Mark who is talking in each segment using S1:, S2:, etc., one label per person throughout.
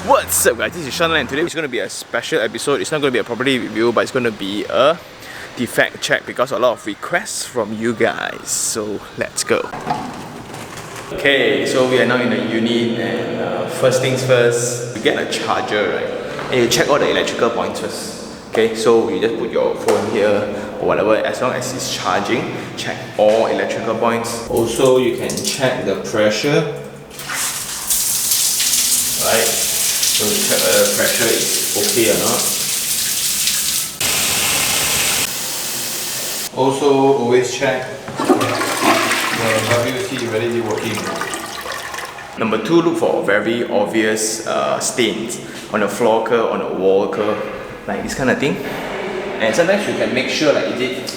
S1: What's up guys, this is Sean and today it's going to be a special episode. It's not going to be a property review, but it's going to be a defect check because a lot of requests from you guys. So let's go. Okay, so we are now in the unit and first things first, you get a charger, right? And you check all the electrical points first. Okay, so you just put your phone here or whatever, as long as it's charging, check all electrical points. Also, you can check the pressure, right? So check whether the pressure is okay or not. Also, always check the WC whether it's working. Number 2, look for very obvious stains on the floor curve, on the wall curve, like this kind of thing. And sometimes you can make sure like is it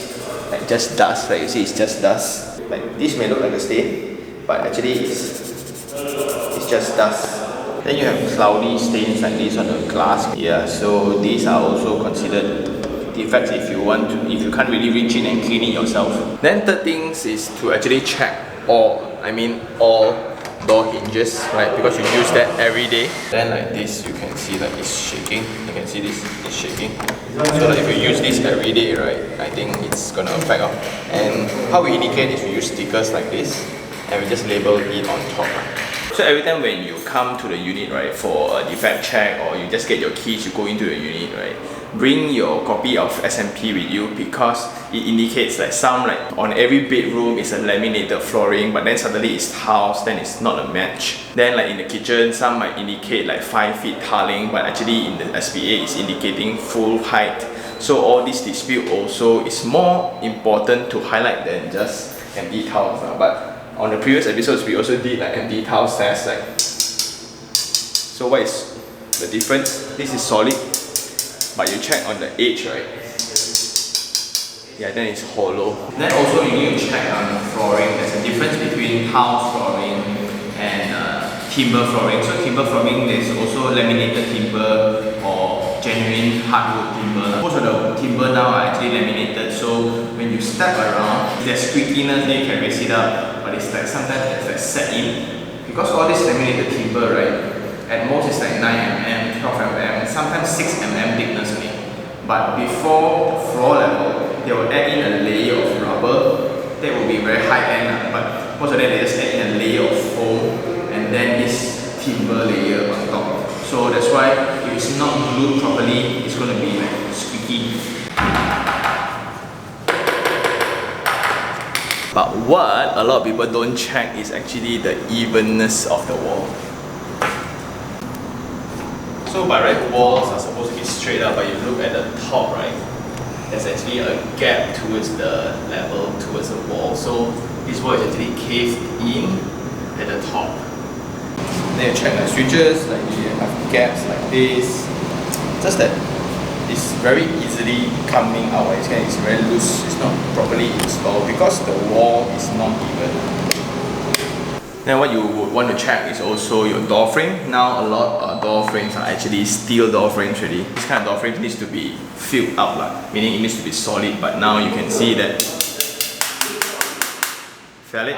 S1: like just dust, like you see it's just dust. Like this may look like a stain, but actually it's just dust. Then you have cloudy stains like this on the glass. Yeah, so these are also considered defects if you can't really reach in and clean it yourself. Then third things is to actually check all door hinges, right? Because you use that every day. Then like this, you can see like it's shaking. You can see this is shaking. So like if you use this every day, right, I think it's gonna affect out. And how we indicate is we use stickers like this, and we just label it on top. So every time when you come to the unit, right, for a defect check or you just get your keys, you go into the unit, right, bring your copy of SMP with you because it indicates like some like on every bedroom is a laminated flooring, but then suddenly it's tiles, then it's not a match. Then like in the kitchen, some might indicate like 5 feet tiling, but actually in the SPA is indicating full height. So all this dispute also is more important to highlight than just empty tiles. But on the previous episodes, we also did like empty tiles test. Like, so what is the difference? This is solid, but you check on the edge, right? Yeah, then it's hollow. Then also you need to check on the flooring. There's a difference between house flooring and timber flooring. So timber flooring, there's also laminated timber or genuine hardwood timber. Most of the timber now are actually laminated, so when you step around, there's squeakiness, then you can raise it up. But it's like sometimes it's like set in. Because all this laminated timber, right, at most it's like 9mm, 12mm, sometimes 6mm thickness only. But before floor level, they will add in a layer of rubber. That will be very high end, but most of them they just add in a layer of foam and then this timber layer on top. So that's why if it's not glued properly, it's going to be like squeaky. But what a lot of people don't check is actually the evenness of the wall. So by right, walls are supposed to be straight up, but you look at the top, right, there's actually a gap towards the level, towards the wall. So this wall is actually caved in at the top. Then you check the switches, like you have gaps like this. Just that it's very easily coming out. It's very loose. It's not properly installed because the wall is not even. Then what you would want to check is also your door frame. Now a lot of door frames are actually steel door frames already. This kind of door frame needs to be filled up, meaning it needs to be solid. But now you can see that. Feel it?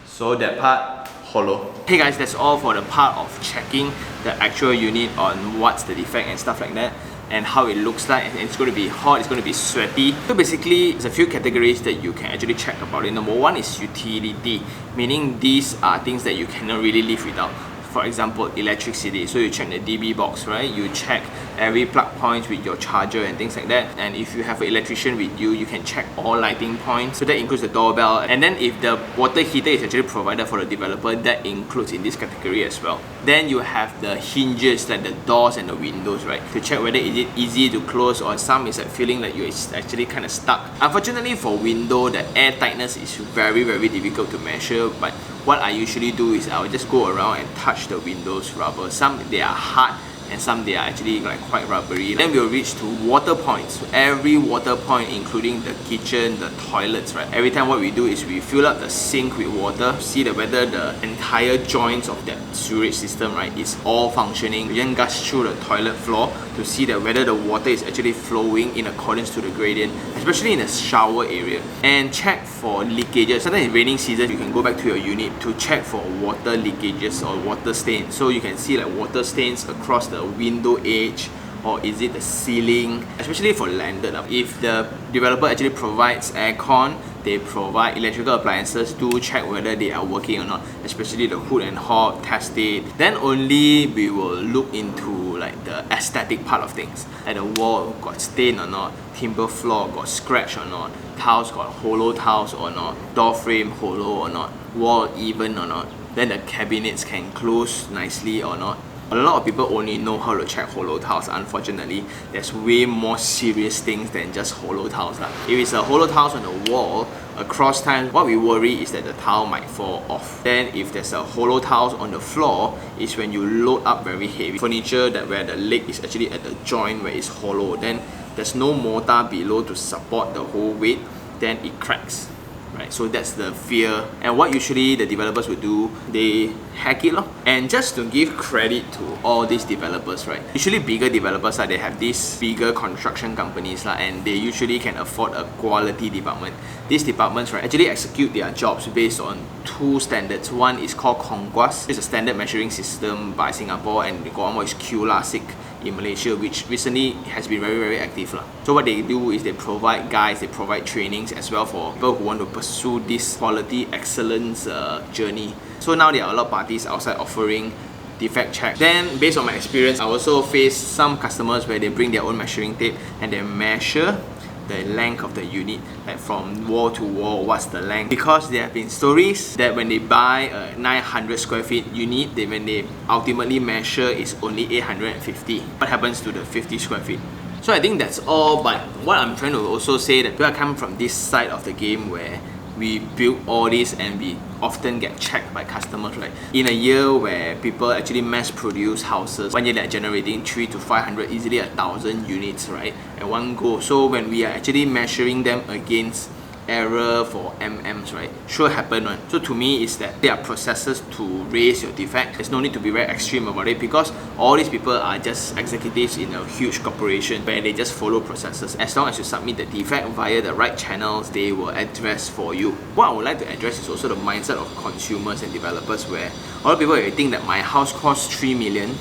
S1: So that part hollow. Hey guys, that's all for the part of checking the actual unit on what's the defect and stuff like that, and how it looks like. And it's going to be hot, it's going to be sweaty. So basically, there's a few categories that you can actually check about it. Number 1 is utility, meaning these are things that you cannot really live without. For example, electricity. So you check the DB box, right? You check every plug point with your charger and things like that. And if you have an electrician with you, you can check all lighting points. So that includes the doorbell. And then if the water heater is actually provided for the developer, that includes in this category as well. Then you have the hinges, like the doors and the windows, right? To check whether is it easy to close, or some is like feeling like you're actually kind of stuck. Unfortunately for window, the air tightness is very difficult to measure. But what I usually do is I'll just go around and touch the windows rubber. Some they are hard, and some they are actually like quite rubbery. Then we'll reach to water points. So every water point, including the kitchen, the toilets, right? Every time what we do is we fill up the sink with water, see that whether the entire joints of that sewerage system, right, is all functioning. We then gush through the toilet floor to see that whether the water is actually flowing in accordance to the gradient, especially in the shower area. And check for leakages. Sometimes in raining season, you can go back to your unit to check for water leakages or water stains. So you can see like water stains across the window edge, or is it the ceiling, especially for landed. If the developer actually provides aircon, they provide electrical appliances, do check whether they are working or not, especially the hood and hob, test it. Then only we will look into like the aesthetic part of things, like the wall got stain or not, timber floor got scratch or not, tiles got hollow tiles or not, door frame hollow or not, wall even or not, then the cabinets can close nicely or not. A lot of people only know how to check hollow tiles. Unfortunately, there's way more serious things than just hollow tiles. If it's a hollow tiles on the wall, across time, what we worry is that the tile might fall off. Then if there's a hollow tiles on the floor, is when you load up very heavy furniture that where the leg is actually at the joint where it's hollow, then there's no mortar below to support the whole weight, then it cracks. Right, so that's the fear. And what usually the developers would do, they hack it lor. And just to give credit to all these developers, right, usually bigger developers, they have these bigger construction companies, and they usually can afford a quality department. These departments, right, actually execute their jobs based on two standards. One is called CONQUAS, it's a standard measuring system by Singapore, and the one more is QLASSIC in Malaysia, which recently has been very active. So what they do is they provide guides, they provide trainings as well for people who want to pursue this quality excellence journey. So now there are a lot of parties outside offering defect check. Then based on my experience, I also face some customers where they bring their own measuring tape and they measure the length of the unit, like from wall to wall, what's the length. Because there have been stories that when they buy a 900 square feet unit, when they ultimately measure is only 850. What happens to the 50 square feet? So I think that's all, but what I'm trying to also say that we are coming from this side of the game where we build all this and we often get checked by customers, right? In a year where people actually mass produce houses, 1 year they're generating 300 to 500, easily 1,000 units, right? At one go. So when we are actually measuring them against error for MMs, right, sure happen one. So to me is that there are processes to raise your defect. There's no need to be very extreme about it because all these people are just executives in a huge corporation where they just follow processes. As long as you submit the defect via the right channels, they will address for you. What I would like to address is also the mindset of consumers and developers, where a lot of people think that my house costs 3 million,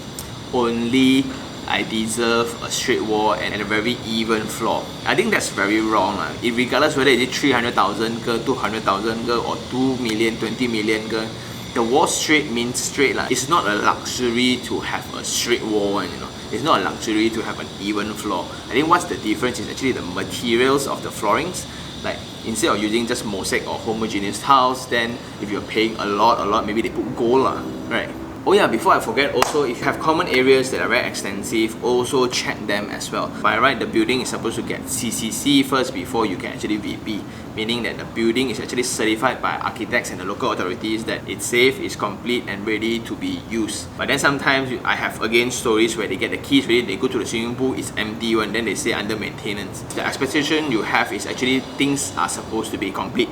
S1: only I deserve a straight wall and a very even floor. I think that's very wrong. Regardless whether it's 300,000 ke, 200,000 ke, or 2 million, 20 million ke, the wall straight means straight. It's not a luxury to have a straight wall, It's not a luxury to have an even floor. I think what's the difference is actually the materials of the floorings. Like instead of using just mosaic or homogeneous tiles, then if you're paying a lot, maybe they put gold, right? Oh yeah, before I forget, also if you have common areas that are very extensive, also check them as well. By right, the building is supposed to get CCC first before you can actually VP, meaning that the building is actually certified by architects and the local authorities that it's safe, it's complete and ready to be used. But then sometimes I have again stories where they get the keys ready, they go to the swimming pool, it's empty one, then they say under maintenance. The expectation you have is actually things are supposed to be complete,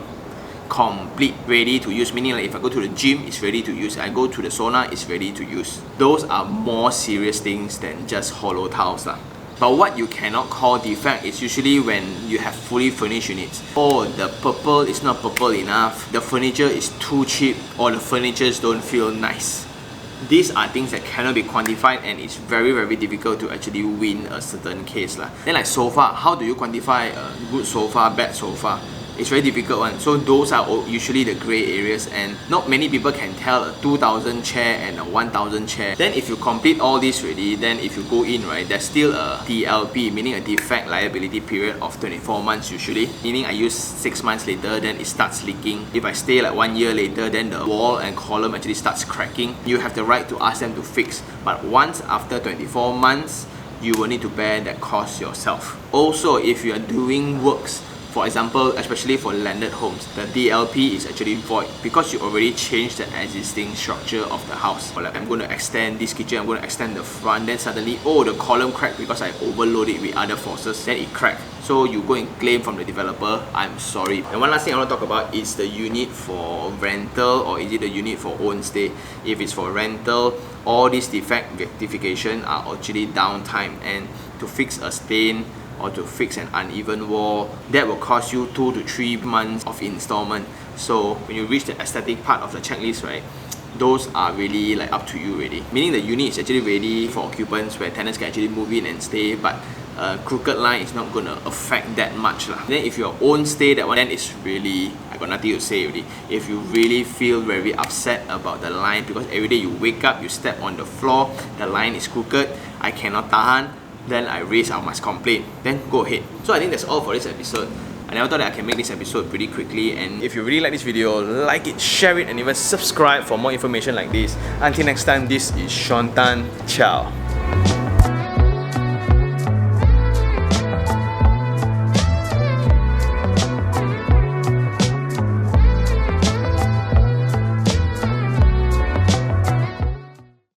S1: ready to use, meaning like if I go to the gym, it's ready to use. I go to the sauna, it's ready to use. Those are more serious things than just hollow tiles. But what you cannot call defect is usually when you have fully furnished units. Oh, the purple is not purple enough, the furniture is too cheap, or the furnitures don't feel nice. These are things that cannot be quantified and it's very difficult to actually win a certain case. Then like sofa, how do you quantify a good sofa, bad sofa? It's very difficult one. So those are usually the grey areas, and not many people can tell a 2,000 chair and a 1,000 chair. Then if you complete all this already, then if you go in, right, there's still a DLP, meaning a defect liability period of 24 months usually, meaning I use 6 months later, then it starts leaking. If I stay like 1 year later, then the wall and column actually starts cracking. You have the right to ask them to fix, but once after 24 months, you will need to bear that cost yourself. Also, if you are doing works For example, especially for landed homes, the DLP is actually void because you already changed the existing structure of the house. Or like, I'm going to extend this kitchen, I'm going to extend the front, then suddenly, oh, the column cracked because I overloaded it with other forces, then it cracked. So you go and claim from the developer, I'm sorry. And one last thing I want to talk about is the unit for rental, or is it the unit for own stay? If it's for rental, all these defect rectification are actually downtime, and to fix a stain or to fix an uneven wall, that will cost you 2 to 3 months of installment. So when you reach the aesthetic part of the checklist, right, those are really like up to you already. Meaning the unit is actually ready for occupants where tenants can actually move in and stay, but crooked line is not going to affect that much lah. Then if your own stay, that one, then it's really, I got nothing to say already. If you really feel very upset about the line because every day you wake up, you step on the floor, the line is crooked, I cannot tahan, then I must complain, then go ahead. So I think that's all for this episode. I never thought that I can make this episode pretty quickly, and if you really like this video, like it, share it, and even subscribe for more information like this. Until next time, this is Sean Tan. Ciao.